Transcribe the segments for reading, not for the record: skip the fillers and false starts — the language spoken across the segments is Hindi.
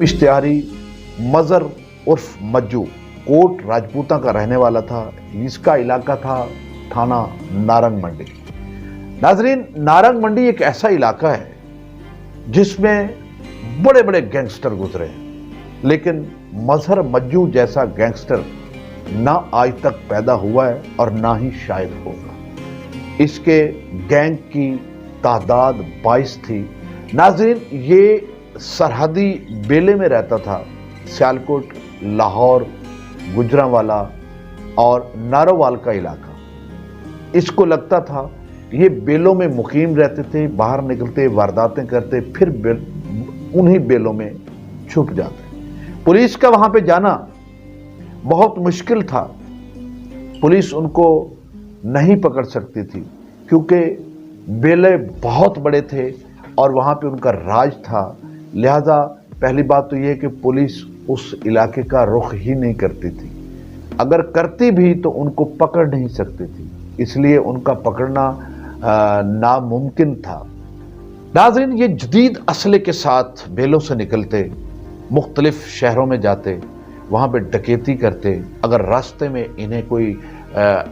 इश्तिहारी मजर उर्फ मज्जू कोट राजपूता का रहने वाला था। इसका इलाका था थाना नारंग मंडी। नाजरीन, नारंग मंडी एक ऐसा इलाका है जिसमें बड़े बड़े गैंगस्टर गुजरे हैं, लेकिन मजहर मज्जू जैसा गैंगस्टर ना आज तक पैदा हुआ है और ना ही शायद होगा। इसके गैंग की तादाद 22 थी। नाजरीन, ये सरहदी बेले में रहता था। सियालकोट, लाहौर, गुजरांवाला और नारोवाल का इलाका। इसको लगता था ये बेलों में मुकीम रहते थे, बाहर निकलते, वारदातें करते, फिर उन्हीं बेलों में छुप जाते। पुलिस का वहां पे जाना बहुत मुश्किल था। पुलिस उनको नहीं पकड़ सकती थी क्योंकि बेले बहुत बड़े थे और वहां पे उनका राज था। लिहाजा पहली बात तो यह कि पुलिस उस इलाके का रुख ही नहीं करती थी। अगर करती भी तो उनको पकड़ नहीं सकती थी, इसलिए उनका पकड़ना नामुमकिन था। नाज़रीन, ये जदीद असले के साथ बेलों से निकलते, मुख्तलिफ शहरों में जाते, वहाँ पे डकैती करते। अगर रास्ते में इन्हें कोई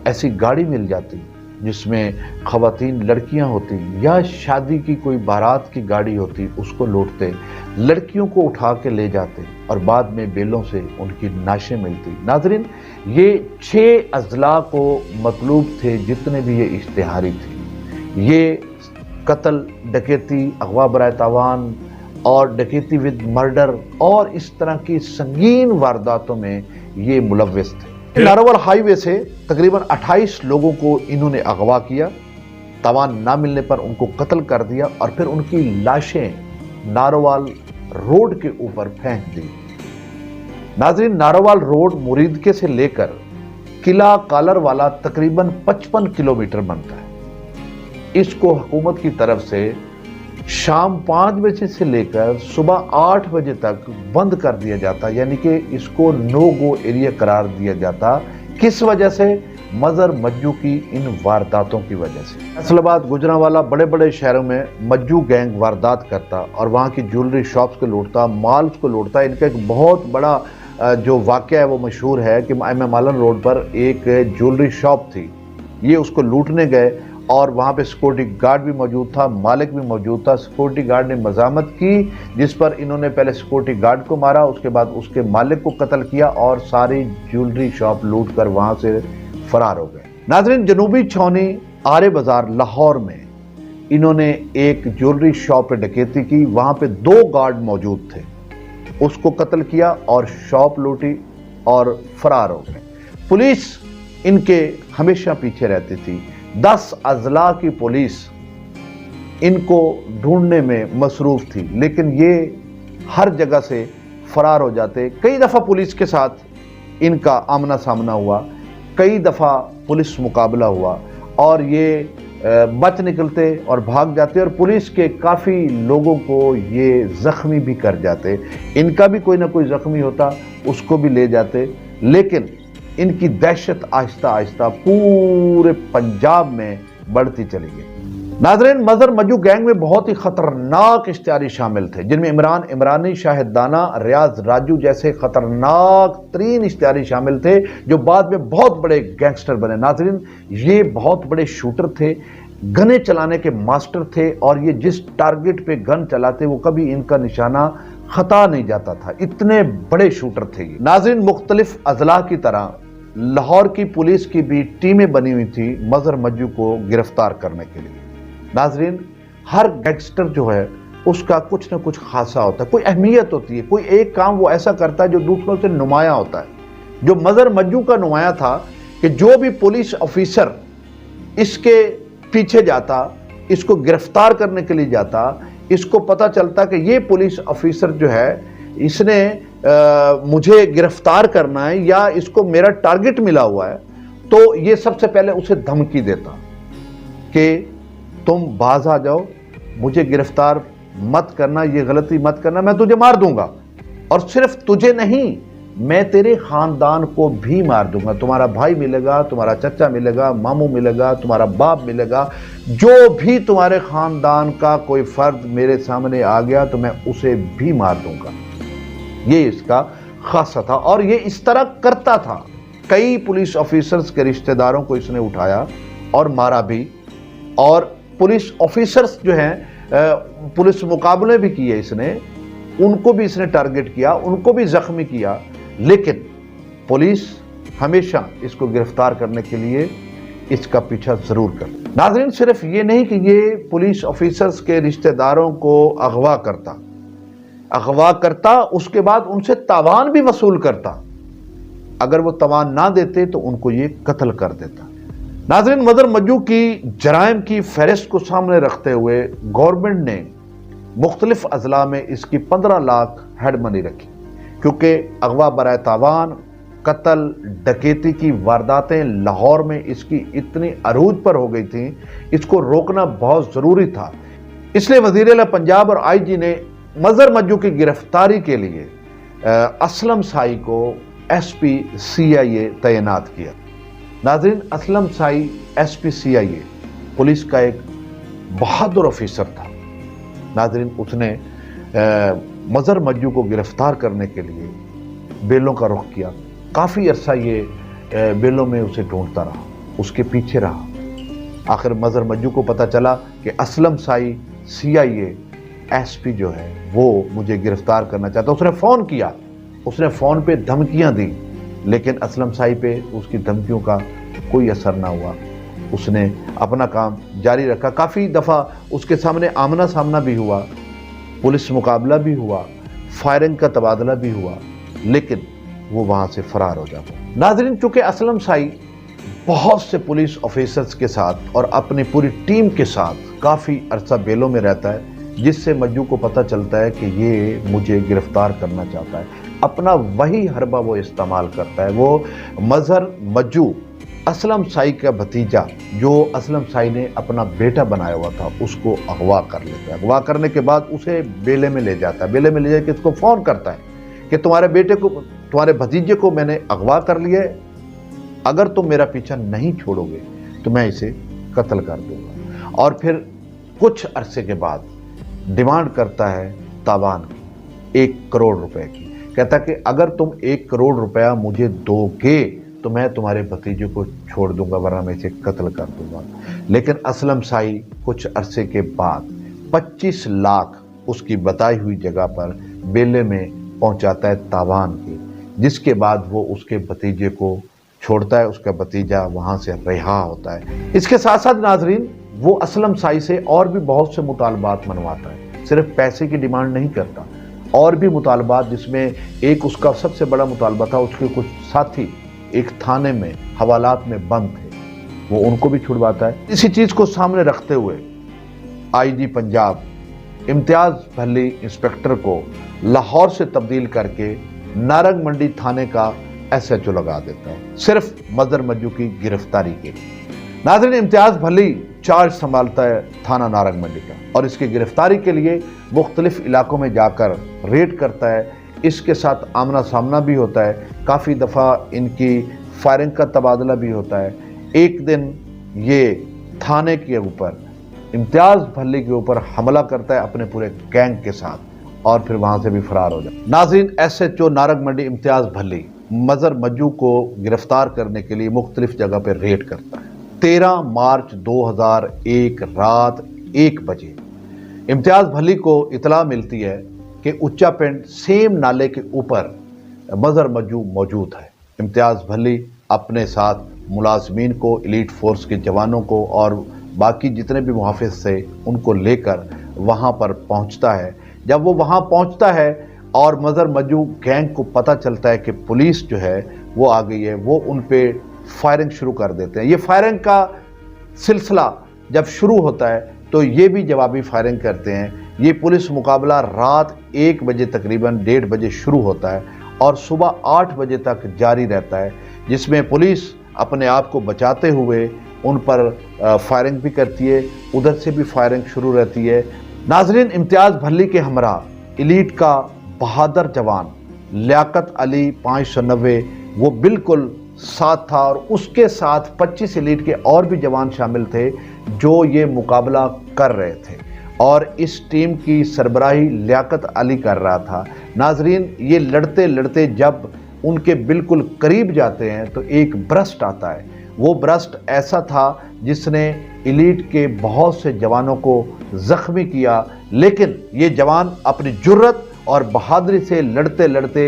ऐसी गाड़ी मिल जाती जिसमें ख़वातीन लड़कियां होती या शादी की कोई बारात की गाड़ी होती, उसको लूटते, लड़कियों को उठा के ले जाते और बाद में बेलों से उनकी नाशें मिलती। नाज़रीन, ये 6 अजला को मतलूब थे जितने भी ये इश्तिहारी थे। ये कत्ल, डकैती, अगवा बराए तावान और डकैती विद मर्डर और इस तरह की संगीन वारदातों में ये मुलव्वस थे। नारोवाल हाईवे से तकरीबन 28 लोगों को इन्होंने अगवा किया। तावान ना मिलने पर उनको कत्ल कर दिया और फिर उनकी लाशें नारोवाल रोड के ऊपर फेंक दी। नाज़रीन, नारोवाल रोड मुरीदके से लेकर किला कालर वाला तकरीबन 55 किलोमीटर बनता है। इसको हुकूमत की तरफ से शाम 5 बजे से लेकर सुबह 8 बजे तक बंद कर दिया जाता, यानी कि इसको नो गो एरिया करार दिया जाता। किस वजह से? मजहर मज्जू की इन वारदातों की वजह से। फैसलाबाद, गुजरांवाला, बड़े बड़े शहरों में मज्जू गैंग वारदात करता और वहाँ की ज्वेलरी शॉप्स को लूटता, मॉल्स को लूटता। इनका एक बहुत बड़ा जो वाक़या है वो मशहूर है कि मालन रोड पर एक ज्वेलरी शॉप थी, ये उसको लूटने गए और वहाँ पे सिक्योरिटी गार्ड भी मौजूद था, मालिक भी मौजूद था। सिक्योरिटी गार्ड ने मज़ामत की, जिस पर इन्होंने पहले सिक्योरिटी गार्ड को मारा, उसके बाद उसके मालिक को कत्ल किया और सारी ज्वेलरी शॉप लूट कर वहाँ से फरार हो गए। नाज़रीन, जनूबी छावनी आरे बाजार लाहौर में इन्होंने एक ज्वेलरी शॉप पे डकैती की। वहाँ पे 2 गार्ड मौजूद थे, उसको कत्ल किया और शॉप लूटी और फरार हो गए। पुलिस इनके हमेशा पीछे रहती थी। 10 अजला की पुलिस इनको ढूंढने में मसरूफ थी, लेकिन ये हर जगह से फरार हो जाते। कई दफ़ा पुलिस के साथ इनका आमना सामना हुआ, कई दफ़ा पुलिस मुकाबला हुआ और ये बच निकलते और भाग जाते और पुलिस के काफ़ी लोगों को ये ज़ख्मी भी कर जाते। इनका भी कोई ना कोई ज़ख्मी होता, उसको भी ले जाते। लेकिन इनकी दहशत आहिस्ता आहिस्ता पूरे पंजाब में बढ़ती चली गई। नाज़रीन, मजहर मज्जू गैंग में बहुत ही खतरनाक इश्तिहारी शामिल थे, जिनमें इमरान इमरानी, शाहिद दाना, रियाज राजू जैसे खतरनाक तरीन इश्तिहारी शामिल थे, जो बाद में बहुत बड़े गैंगस्टर बने। नाज़रीन, ये बहुत बड़े शूटर थे, गने चलाने के मास्टर थे और ये जिस टारगेट पे गन चलाते वो कभी इनका निशाना खता नहीं जाता था, इतने बड़े शूटर थे ये। नाज़रीन, मुख्तलिफ अजला की तरह लाहौर की पुलिस की भी टीमें बनी हुई थी मजहर मज्जू को गिरफ्तार करने के लिए। नाज़रीन, हर गैंगस्टर जो है उसका कुछ ना कुछ खासा होता है, कोई अहमियत होती है, कोई एक काम वो ऐसा करता है जो दूसरों से नुमाया होता है। जो मजहर मज्जू का नुमाया था कि जो भी पुलिस ऑफिसर इसके पीछे जाता, इसको गिरफ्तार करने के लिए जाता, इसको पता चलता कि ये पुलिस ऑफिसर जो है इसने मुझे गिरफ्तार करना है या इसको मेरा टारगेट मिला हुआ है, तो ये सबसे पहले उसे धमकी देता कि तुम बाज आ जाओ, मुझे गिरफ्तार मत करना, ये गलती मत करना, मैं तुझे मार दूंगा। और सिर्फ तुझे नहीं, मैं तेरे खानदान को भी मार दूंगा। तुम्हारा भाई मिलेगा, तुम्हारा चचा मिलेगा, मामू मिलेगा, तुम्हारा बाप मिलेगा, जो भी तुम्हारे खानदान का कोई फर्द मेरे सामने आ गया तो मैं उसे भी मार दूंगा। ये इसका खासा था और ये इस तरह करता था। कई पुलिस ऑफिसर्स के रिश्तेदारों को इसने उठाया और मारा भी, और पुलिस ऑफिसर्स जो हैं पुलिस मुकाबले भी किए इसने, उनको भी इसने टारगेट किया, उनको भी जख्मी किया, लेकिन पुलिस हमेशा इसको गिरफ्तार करने के लिए इसका पीछा जरूर कर। नाज़रीन, सिर्फ ये नहीं कि ये पुलिस ऑफिसर्स के रिश्तेदारों को अगवा करता, उसके बाद उनसे तावान भी वसूल करता। अगर वो तावान ना देते तो उनको ये कत्ल कर देता। नाज़रीन, मज़र मज्जू की जराइम की फहरिस्त को सामने रखते हुए गवर्नमेंट ने मुख्तलिफ अजला में इसकी 15 लाख हेड मनी रखी, क्योंकि अगवा बराए तावान, कत्ल, डकैती की वारदातें लाहौर में इसकी इतनी अरूज पर हो गई थी, इसको रोकना बहुत ज़रूरी था। इसलिए वज़ीर-ए-आला पंजाब और आईजी ने मज़र मज्जू की गिरफ्तारी के लिए असलम साई को एसपी CIA तैनात किया। नाज़रीन, Aslam Sai SP CIA police का एक बहादुर ऑफिसर था। नाज़रीन, उसने मज़र मज्जू को गिरफ्तार करने के लिए बेलों का रुख किया। काफ़ी अरसा ये बेलों में उसे ढूंढता रहा, उसके पीछे रहा। आखिर मज़र मज्जू को पता चला कि असलम साई CIA एसपी जो है वो मुझे गिरफ्तार करना चाहता। उसने फ़ोन किया, उसने फ़ोन पे धमकियां दी, लेकिन असलम साई पे उसकी धमकियों का कोई असर ना हुआ। उसने अपना काम जारी रखा। काफ़ी दफ़ा उसके सामने आमना सामना भी हुआ, पुलिस मुकाबला भी हुआ, फायरिंग का तबादला भी हुआ, लेकिन वो वहाँ से फरार हो जाता। नाज़रीन, चूँकि असलम साई बहुत से पुलिस ऑफिसर्स के साथ और अपनी पूरी टीम के साथ काफ़ी अरसा बेलों में रहता है, जिससे मज्जू को पता चलता है कि ये मुझे गिरफ्तार करना चाहता है। अपना वही हरबा वो इस्तेमाल करता है। वो मज़र मज्जू असलम साई का भतीजा, जो असलम साई ने अपना बेटा बनाया हुआ था, उसको अगवा कर लेता है। अगवा करने के बाद उसे बेले में ले जाता है। बेले में ले जाकर इसको फ़ोन करता है कि तुम्हारे बेटे को, तुम्हारे भतीजे को मैंने अगवा कर लिया है, अगर तुम मेरा पीछा नहीं छोड़ोगे तो मैं इसे कत्ल कर दूंगा। और फिर कुछ अरसे के बाद डिमांड करता है तावान की, 1 करोड़ रुपए की। कहता कि अगर तुम 1 करोड़ रुपया मुझे दोगे तो मैं तुम्हारे भतीजे को छोड़ दूंगा, वरना मैं इसे कत्ल कर दूंगा। लेकिन असलम साई कुछ अरसे के बाद 25 लाख उसकी बताई हुई जगह पर बेले में पहुंचाता है तावान की, जिसके बाद वो उसके भतीजे को छोड़ता है। उसका भतीजा वहां से रिहा होता है। इसके साथ साथ नाजरीन, वो असलम साई से और भी बहुत से मुतालबात मनवाता है। सिर्फ पैसे की डिमांड नहीं करता, और भी मुतालबात, जिसमें एक उसका सबसे बड़ा मुतालबा था, उसके कुछ साथी एक थाने में हवालात में बंद थे, वो उनको भी छुड़वाता है। इसी चीज़ को सामने रखते हुए आईजी पंजाब इम्तियाज़ भल्ली इंस्पेक्टर को लाहौर से तब्दील करके नारंग मंडी थाने का SHO लगा देता है, सिर्फ मज़र मज्जू की गिरफ्तारी के लिए। नाज़रीन, इम्तियाज़ भल्ली चार्ज संभालता है थाना नारंग मंडी का, और इसकी गिरफ्तारी के लिए मुख्तलिफ इलाकों में जाकर रेड करता है। इसके साथ आमना सामना भी होता है, काफ़ी दफ़ा इनकी फायरिंग का तबादला भी होता है। एक दिन ये थाने के ऊपर, इम्तियाज़ भल्ली के ऊपर हमला करता है अपने पूरे गैंग के साथ, और फिर वहाँ से भी फरार हो जाता है। नाज़रीन, SHO नारंग मंडी इम्तियाज़ भल्ली मज़र मज्जू को गिरफ्तार करने के लिए मुख्तलिफ जगह पर रेड करता है। 13 मार्च 2001 रात 1 बजे इम्तियाज़ भल्ली को इतला मिलती है कि उच्चा पिंड सेम नाले के ऊपर मज़र मज्जू मौजूद है। इम्तियाज़ भल्ली अपने साथ मुलाजमीन को, एलीट फोर्स के जवानों को और बाकी जितने भी मुहाफिज थे उनको लेकर वहाँ पर पहुँचता है। जब वो वहाँ पहुँचता है और मज़र मज्जू गैंग को पता चलता है कि पुलिस जो है वो आ गई है, वो उन पे फायरिंग शुरू कर देते हैं। ये फायरिंग का सिलसिला जब शुरू होता है तो ये भी जवाबी फायरिंग करते हैं। ये पुलिस मुकाबला रात 1 बजे तकरीबन 1:30 बजे शुरू होता है और सुबह 8 बजे तक जारी रहता है, जिसमें पुलिस अपने आप को बचाते हुए उन पर फायरिंग भी करती है, उधर से भी फायरिंग शुरू रहती है। नाजरीन, इम्तियाज़ भल्ली के हमरा एलीट का बहादुर जवान लियाकत अली 590 वो बिल्कुल साथ था, और उसके साथ 25 एलीट के और भी जवान शामिल थे जो ये मुकाबला कर रहे थे। और इस टीम की सरबराही लियाकत अली कर रहा था। नाजरीन, ये लड़ते लड़ते जब उनके बिल्कुल करीब जाते हैं तो एक ब्रस्ट आता है। वो ब्रस्ट ऐसा था जिसने एलीट के बहुत से जवानों को जख्मी किया, लेकिन ये जवान अपनी जुर्रत और बहादुरी से लड़ते लड़ते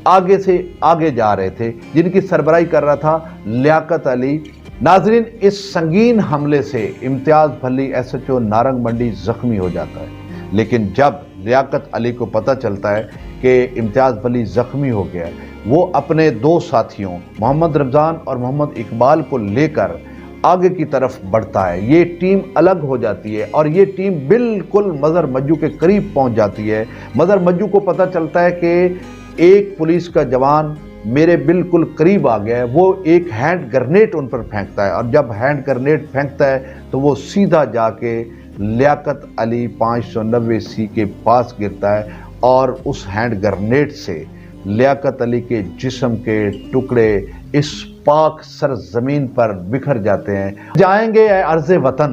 आगे से आगे जा रहे थे, जिनकी सरबराही कर रहा था लियाकत अली। नाजरीन, इस संगीन हमले से इम्तियाज भल्ली SHO नारंग मंडी जख्मी हो जाता है, लेकिन जब लियाकत अली को पता चलता है कि इम्तियाज भल्ली जख्मी हो गया, वो अपने दो साथियों मोहम्मद रमज़ान और मोहम्मद इकबाल को लेकर आगे की तरफ बढ़ता है। ये टीम अलग हो जाती है और ये टीम बिल्कुल मज़र मज्जू के करीब पहुंच जाती है। मज़र मज्जू को पता चलता है कि एक पुलिस का जवान मेरे बिल्कुल करीब आ गया है। वो एक हैंड ग्रेनेड उन पर फेंकता है और जब हैंड ग्रेनेड फेंकता है तो वो सीधा जाके लियाकत अली 590C के पास गिरता है और उस हैंड ग्रेनेड से लियाकत अली के जिस्म के टुकड़े इस पाक सरजमीन पर बिखर जाते हैं। जाएंगे ऐ अर्ज़े वतन,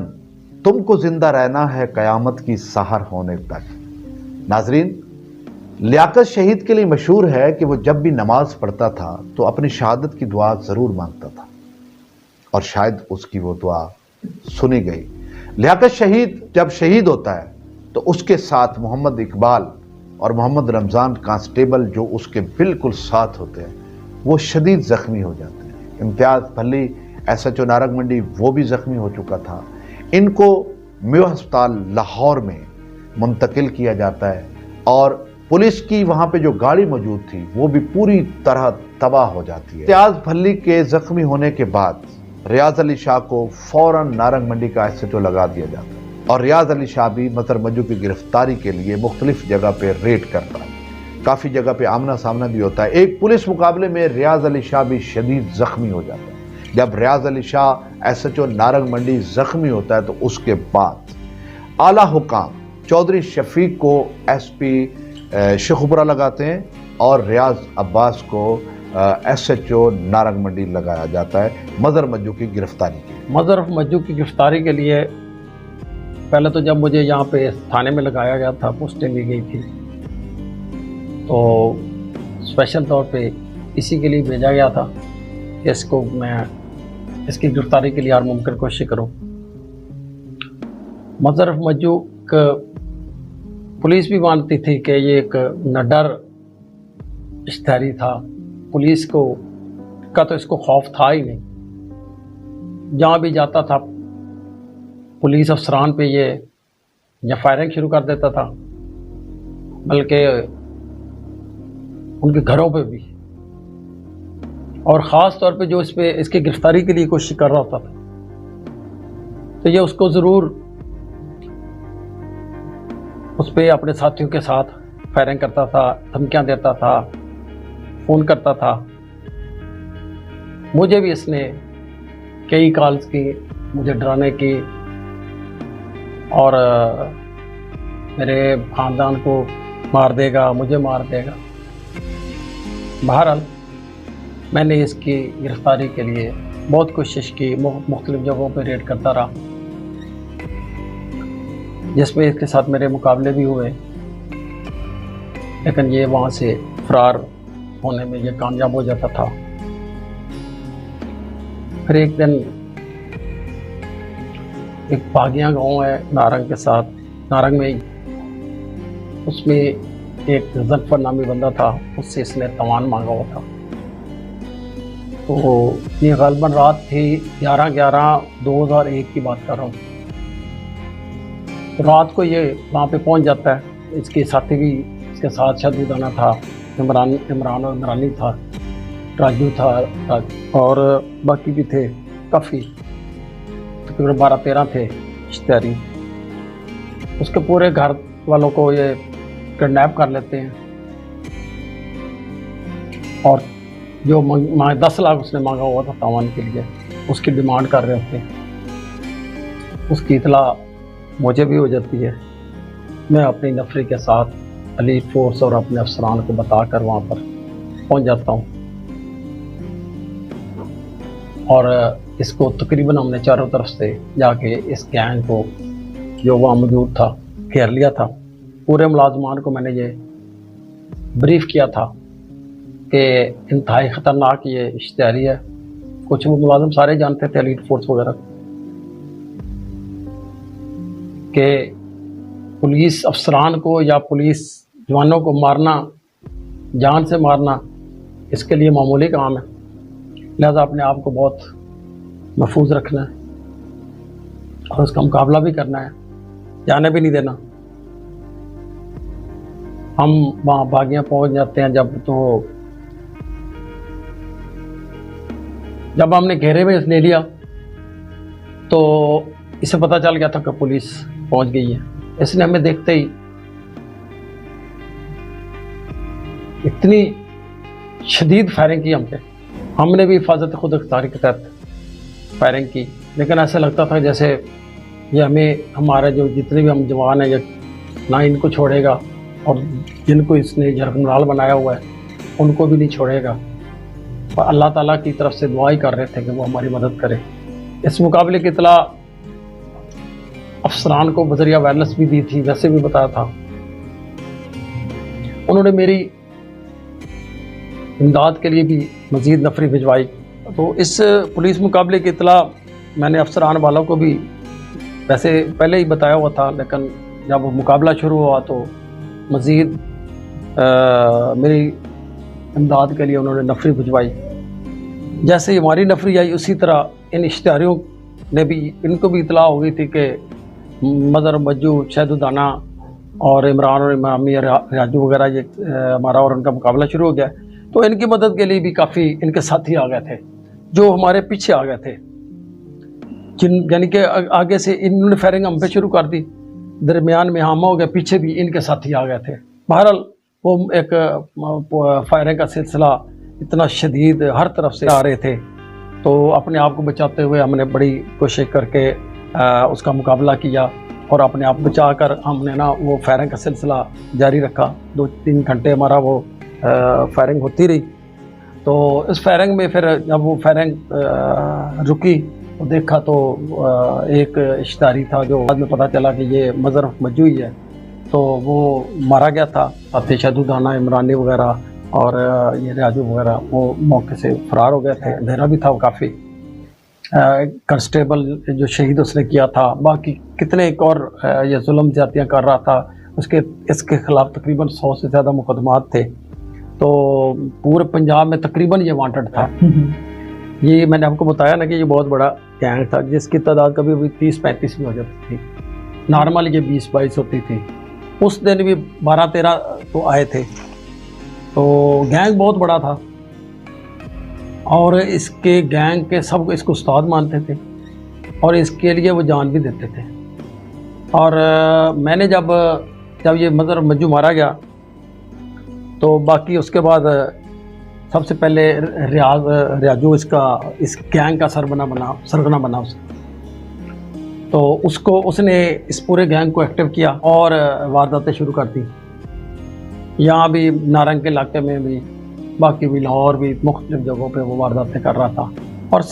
तुमको जिंदा रहना है कयामत की सहर होने तक। नाजरीन, लियाकत शहीद के लिए मशहूर है कि वो जब भी नमाज पढ़ता था तो अपनी शहादत की दुआ ज़रूर मांगता था और शायद उसकी वो दुआ सुनी गई। लियाकत शहीद जब शहीद होता है तो उसके साथ मोहम्मद इकबाल और मोहम्मद रमज़ान कांस्टेबल जो उसके बिल्कुल साथ होते हैं वो शदीद ज़ख्मी हो जाते हैं। इम्तियाज़ भल्ली SHO नारंग मंडी वो भी ज़ख्मी हो चुका था। इनको मेयो अस्पताल लाहौर में मुंतकिल किया जाता है और पुलिस की वहाँ पे जो गाड़ी मौजूद थी वो भी पूरी तरह तबाह हो जाती है। इम्तियाज़ भल्ली के ज़ख्मी होने के बाद रियाज अली शाह को फ़ौरन नारंग मंडी का SHO लगा दिया जाता है और रियाज अली शाह भी मज़र मज्जू की गिरफ्तारी के लिए मुख्तलिफ जगह पे रेड करता है। काफ़ी जगह पे आमना सामना भी होता है। एक पुलिस मुकाबले में रियाज अली शाह भी शदीद ज़ख्मी हो जाता है। जब रियाज अली शाह SHO नारंग मंडी ज़ख्मी होता है तो उसके बाद आला हुकाम चौधरी शफीक को SP शेखुपुरा लगाते हैं और रियाज अब्बास को SHO नारंग मंडी लगाया जाता है मज़र मज्जू की गिरफ्तारी के लिए। मज़र मज्जू की गिरफ्तारी के लिए पहले तो जब मुझे यहाँ पे थाने में लगाया गया था, पोस्टिंग दी गई थी, तो स्पेशल तौर पे इसी के लिए भेजा गया था कि इसको मैं इसकी गिरफ्तारी के लिए हर मुमकिन कोशिश करूँ। मज़र मज्जू का पुलिस भी मानती थी कि ये एक नडर इश्तिहारी था। पुलिस को का तो इसको खौफ था ही नहीं। जहाँ भी जाता था पुलिस अफसरान पे ये या फायरिंग शुरू कर देता था, बल्कि उनके घरों पे भी, और ख़ास तौर पे जो इस पे इसकी गिरफ्तारी के लिए कोशिश कर रहा होता था तो ये उसको ज़रूर उस पर अपने साथियों के साथ फायरिंग करता था, धमकियाँ देता था, फ़ोन करता था। मुझे भी इसने कई कॉल्स की, मुझे डराने की और मेरे ख़ानदान को मार देगा, मुझे मार देगा। बहरहाल मैंने इसकी गिरफ्तारी के लिए बहुत कोशिश की, मुख्तलिफ़ जगहों पर रेड करता रहा, जिसमें इसके साथ मेरे मुकाबले भी हुए, लेकिन ये वहाँ से फरार होने में ये कामयाब हो जाता था। फिर एक दिन एक बागिया गांव है नारंग के साथ, नारंग में ही, उसमें एक जफर नामी बंदा था, उससे इसने तवान मांगा हुआ था। तो ये ग़ालिबन रात थी 11/11/2001 की बात कर रहा हूँ। तो रात को ये वहाँ पे पहुँच जाता है। इसके साथी भी इसके साथ शहदुदाना था, इमरान और इमरानी था, राजू था और बाकी भी थे, काफ़ी तकरीबन 12-13 थे इश्तिहारी। उसके पूरे घर वालों को ये किडनैप कर लेते हैं और जो 10 लाख उसने मांगा हुआ था तावान के लिए, उसकी डिमांड कर रहे होते हैं। उसकी इतला मुझे भी हो जाती है। मैं अपनी नफरी के साथ अली फोर्स और अपने अफसरान को बताकर वहाँ पर पहुँच जाता हूँ और इसको तकरीबन हमने चारों तरफ से जाके इस गैंग को जो वहाँ मौजूद था घेर लिया था। पूरे मुलाजमान को मैंने ये ब्रीफ किया था कि इंतहाई ख़तरनाक ये इश्तिहारी है। कुछ वो मुलाजिम सारे जानते थे, एलीट फोर्स वगैरह, कि पुलिस अफसरान को या पुलिस जवानों को मारना, जान से मारना, इसके लिए मामूली काम है। लिहाजा अपने आप को बहुत महफूज रखना है और उसका मुकाबला भी करना है, जाने भी नहीं देना। हम वहाँ बागियाँ पहुँच जाते हैं जब हमने घेरे में ले लिया तो इसे पता चल गया था कि पुलिस पहुँच गई है। इसने हमें देखते ही इतनी शदीद फायरिंग की हम पे। हमने भी हिफाजत खुद अख्तियारी के तहत फायरिंग की, लेकिन ऐसा लगता था जैसे ये हमें, हमारे जो जितने भी हम जवान हैं, ये ना इनको छोड़ेगा और जिनको इसने जरगमराल बनाया हुआ है उनको भी नहीं छोड़ेगा। पर अल्लाह ताला की तरफ से दुआ ही कर रहे थे कि वो हमारी मदद करे। इस मुकाबले की इतला अफसरान को बजरिया वायरलेस भी दी थी, वैसे भी बताया था। उन्होंने मेरी इमदाद के लिए भी मज़ीद नफरी भिजवाई। तो इस पुलिस मुकाबले की इतला मैंने अफसरान वालों को भी वैसे पहले ही बताया हुआ था, लेकिन जब मुकाबला शुरू हुआ तो मज़ीद मेरी इमदाद के लिए उन्होंने नफरी भिजवाई। जैसे ही हमारी नफरी आई, उसी तरह इन इश्तिहारियों ने भी, इनको भी इतला हो गई थी कि मदर, मज्जू, शहदुदाना और इमरान और इमामी राजू वगैरह ये हमारा और उनका मुकाबला शुरू हो गया। तो इनकी मदद के लिए भी काफ़ी इनके साथी आ गए थे जो हमारे पीछे आ गए थे, यानी कि आगे से इन्होंने फायरिंग हम पे शुरू कर दी, दरमियान में हम हो गए, पीछे भी इनके साथी आ गए थे। बहरहाल वो एक फायरिंग का सिलसिला इतना शदीद हर तरफ से आ रहे थे, तो अपने आप को बचाते हुए हमने बड़ी कोशिश करके उसका मुकाबला किया और अपने आप बचा कर हमने ना वो फायरिंग का सिलसिला जारी रखा। 2-3 घंटे हमारा वो फायरिंग होती रही। तो इस फायरिंग में फिर जब वो फायरिंग रुकी तो देखा तो एक इश्तिहारी था जो बाद में पता चला कि ये मज़र मज्जू ही है, तो वो मारा गया था। साथी शहदुदाना, इमरानी वगैरह और ये राजू वगैरह वो मौके से फरार हो गए थे। अंधेरा भी था वो काफ़ी। कांस्टेबल जो शहीद उसने किया था, बाकी कितने एक और ये जुल्म ज़्यादतियाँ कर रहा था, इसके ख़िलाफ़ तकरीबन 100 से ज़्यादा मुकदमात थे। तो पूरे पंजाब में तकरीबन ये वांटेड था। ये मैंने आपको बताया ना कि ये बहुत बड़ा गैंग था जिसकी तादाद कभी भी 30-35 भी हो जाती थी। नॉर्मल ये 20-22 होती थी। उस दिन भी 12-13 तो आए थे। तो गैंग बहुत बड़ा था और इसके गैंग के सब इसको उस्ताद मानते थे और इसके लिए वो जान भी देते थे। और मैंने जब ये मज़र मज्जू मारा गया तो बाकी उसके बाद सबसे पहले रियाजू इस गैंग का सरगना बना उसका। तो उसने इस पूरे गैंग को एक्टिव किया और वारदातें शुरू कर दी। यहाँ भी नारंग के इलाके में भी, बाकी भी लाहौर भी, मुख्तलिफ जगहों पे वो वारदातें कर रहा था। और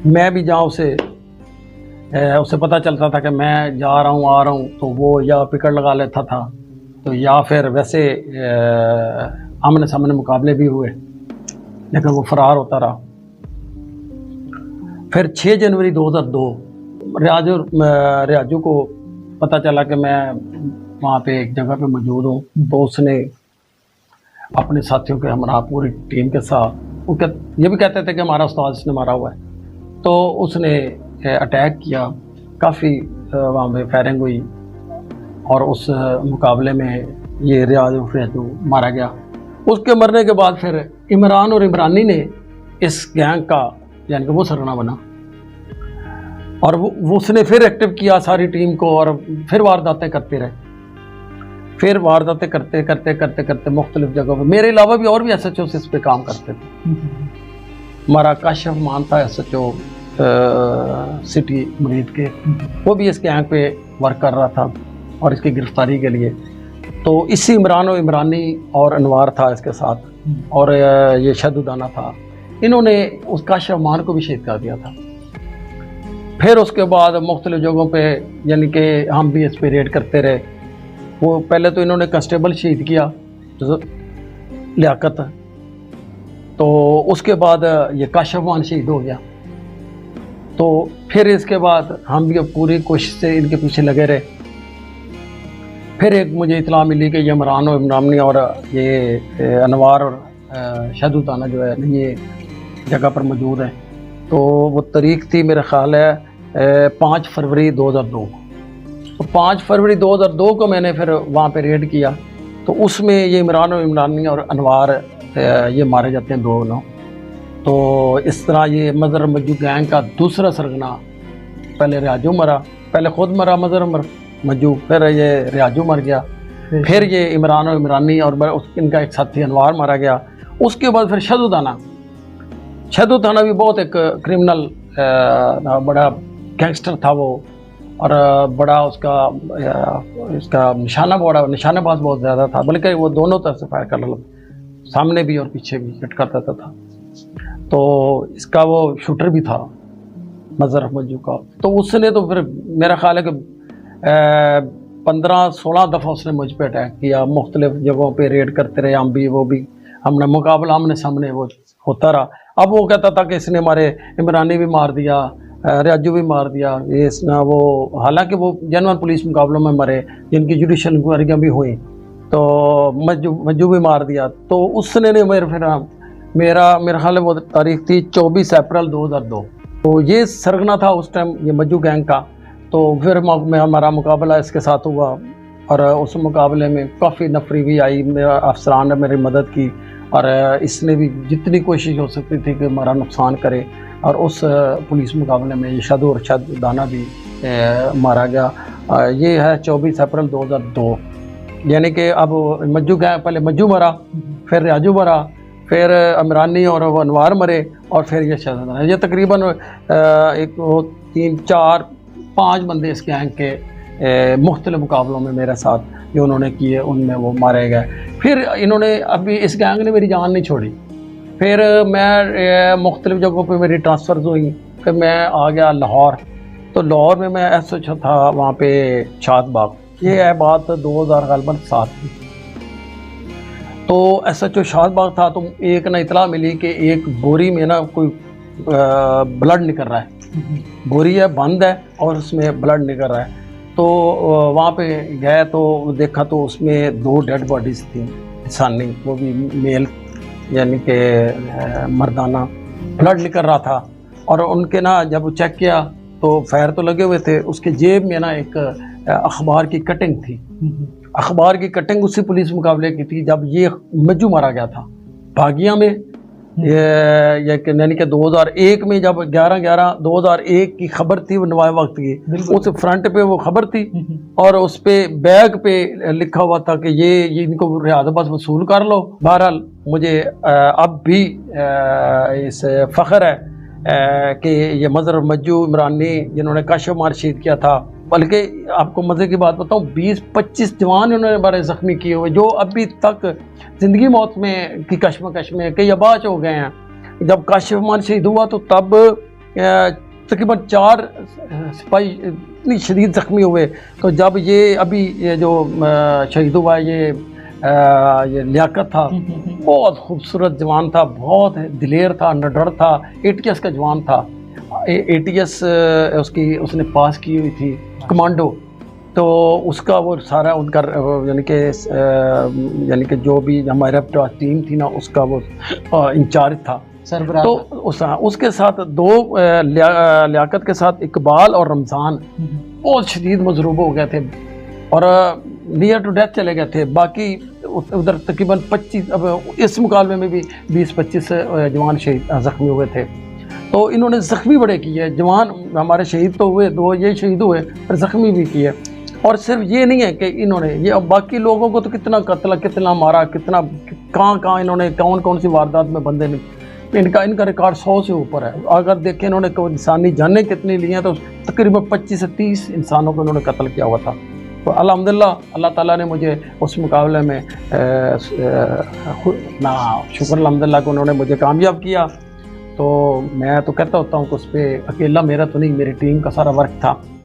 मैं भी जहाँ उसे पता चलता था कि मैं जा रहा हूँ, आ रहा हूँ, तो वो या पिकड़ लगा लेता था, तो या फिर वैसे आमने सामने मुकाबले भी हुए, लेकिन वो फरार होता रहा। फिर 6 जनवरी 2002 रियाजू को पता चला कि मैं वहाँ पे एक जगह पे मौजूद हूँ, तो उसने अपने साथियों के हमरा पूरी टीम के साथ, वो ये भी कहते थे कि हमारा उस्ताद इसने मारा हुआ है, तो उसने अटैक किया। काफ़ी वहाँ पे फायरिंग हुई और उस मुकाबले में ये रियाजू मारा गया। उसके मरने के बाद फिर इमरान और इमरानी ने इस गैंग का, यानी कि वो सरगना बना और वो उसने फिर एक्टिव किया सारी टीम को और फिर वारदातें करते रहे। फिर वारदातें करते मुख्तलिफ जगहों पे, मेरे अलावा भी और भी SHO इस पे काम करते थे। हमारा काशिफ मान था SHO सिटी मुरीद के, वो भी इस गैंग पे वर्क कर रहा था और इसकी गिरफ्तारी के लिए। तो इसी इमरान और इमरानी और अनवार था इसके साथ, और ये शहदुदाना था, इन्होंने उस काशिफ मान को भी शहीद कर दिया था। फिर उसके बाद मुख्तलिफ जगहों पे, यानी कि हम भी इस पे रेड करते रहे वो पहले तो इन्होंने कांस्टेबल शहीद किया लियाकत, तो उसके बाद ये काशिफ मान शहीद हो गया। तो फिर इसके बाद हम भी पूरी कोशिश से इनके पीछे लगे रहे। फिर एक मुझे इतला मिली कि ये इमरान और इमरानी और ये अनवार और शहदू थाना जो है ये जगह पर मौजूद है। तो वो तारीख थी मेरा ख्याल है 5 फरवरी 2002। तो 5 फरवरी 2002 को मैंने फिर वहाँ पे रेड किया। तो उसमें ये इमरान और इमरानी और अनवार ये मारे जाते हैं दोनों। तो इस तरह ये मज़र मज्जू गैंग का दूसरा सरगना, पहले रियाजू मरा, पहले ख़ुद मरा मज़र मज्जू, फिर ये रियाजू मर गया, फिर ये इमरान और इमरानी और इनका एक साथी अनवार मारा गया। उसके बाद फिर शहदू थाना भी बहुत एक क्रिमिनल बड़ा गैंगस्टर था वो, और बड़ा इसका निशानाबाज बहुत ज़्यादा था, बल्कि वो दोनों तरफ से फायर कर रहा था, सामने भी और पीछे भी हिट करता था। तो इसका वो शूटर भी था मज़र मज्जू का। तो उसने तो फिर मेरा ख्याल है कि 15-16 दफ़ा उसने मुझ पर अटैक किया, मुख्तलिफ जगहों पे रेड करते रहे, हम भी वो भी, हमने मुकाबला आमने सामने वो होता रहा। अब वो कहता था कि इसने हमारे इमरानी भी मार दिया, रियाजू भी मार दिया, ये इसना वो, हालांकि वो जनरल पुलिस मुकाबलों में मरे जिनकी जुडिशल इंक्वायरियाँ भी हुई, तो मज्जू भी मार दिया। तो उसने ने मेरा ख्याल है वो तारीख थी 24 अप्रैल 2002। तो ये सरगना था उस टाइम ये मज्जू गैंग का। तो फिर हमारा मुकाबला इसके साथ हुआ, और उस मुकाबले में काफ़ी नफरी भी आई, मेरा अफसरान ने मेरी मदद की, और इसने भी जितनी कोशिश हो सकती थी कि हमारा नुकसान करे। और उस पुलिस मुकाबले में ये शहदू और दाना भी मारा गया। ये है 24 अप्रैल 2002। यानी कि अब मज्जू गया, पहले मज्जू मरा, फिर रियाजू मरा, फिर इमरानी और अनवार मरे, और फिर ये शहदू दाना। ये तकरीबन 1 2 3 4 5 बंदे इस गैंग के मुख्तलिफ मुकाबलों में मेरे साथ जो उन्होंने किए उनमें वो मारे गए। फिर इन्होंने, अभी इस गैंग ने मेरी जान नहीं छोड़ी। फिर मैं मुख्तलिफ जगहों पे मेरी ट्रांसफ़र्स हुई। फिर मैं आ गया लाहौर। तो लाहौर में मैं SHO था वहाँ पे शादबाग। ये है बात 2007 की। तो SHO शादबाग था। तो एक ना इतला मिली कि एक बोरी में ना कोई ब्लड निकल रहा है, बोरी है बंद है और उसमें ब्लड निकल रहा है। तो वहाँ पे गए तो देखा तो उसमें 2 डेड बॉडीज़ थी इंसानी, वो भी मेल यानी कि मर्दाना, ब्लड निकल रहा था। और उनके ना जब चेक किया तो फायर तो लगे हुए थे, उसके जेब में ना एक अखबार की कटिंग थी। अखबार की कटिंग उसी पुलिस मुकाबले की थी जब ये मज्जू मारा गया था भागिया में। ये यानी कि 2001 में जब 11/11/2001 की खबर थी वो नवाए वक्त की, उस फ्रंट पे वो खबर थी और उस पे बैग पे लिखा हुआ था कि ये इनको रियाद बस वसूल कर लो। बहरहाल मुझे अब भी इस फ़ख्र है कि ये मज़र मज्जू इमरानी जिन्होंने काशिफ मार शहीद किया था, बल्कि आपको मज़े की बात बताऊं 20-25 जवान उन्होंने बड़े ज़ख्मी किए हुए जो अभी तक ज़िंदगी मौत में की कश्मकश में कई अबाच हो गए हैं। जब काशिफ मान शहीद हुआ तो तब तकरीबन 4 सिपाही इतनी शदीद ज़ख्मी हुए। तो जब ये अभी ये जो शहीद हुआ ये लियाकत था, बहुत खूबसूरत जवान था, बहुत दिलेर था, निडर था, ATS का जवान था। ATS उसने पास की हुई थी कमांडो। तो उसका वो सारा उनका यानी कि जो भी हमारे टीम थी ना उसका वो इंचार्ज था सरबराह। तो उसके साथ 2 लियाकत के साथ इकबाल और रमज़ान बहुत शदीद मजरूब हो गए थे और नियर टू डेथ चले गए थे। बाकी उधर तकरीबन 25, अब इस मुकाबले में भी 20-25 जवान शहीद ज़ख्मी हुए थे। तो इन्होंने ज़ख्मी बड़े किए, जवान हमारे शहीद तो हुए, 2 ये शहीद हुए पर ज़ख्मी भी किए। और सिर्फ ये नहीं है कि इन्होंने ये, अब बाकी लोगों को तो कितना कत्ल, कितना मारा, कितना कहाँ इन्होंने कौन सी वारदात में बंदे ने, इनका रिकॉर्ड 100 से ऊपर है। अगर देखें इन्होंने इंसानी जानें कितनी ली हैं तो तकरीबन 25 से 30 इंसानों को इन्होंने कत्ल किया हुआ था। तो अल्हम्दुलिल्लाह अल्लाह ताला ने मुझे उस मुकाबले में शुक्र अल्हम्दुलिल्लाह को उन्होंने मुझे कामयाब किया। तो मैं तो कहता होता हूँ कि उस पर अकेला मेरा तो नहीं, मेरी टीम का सारा वर्क था।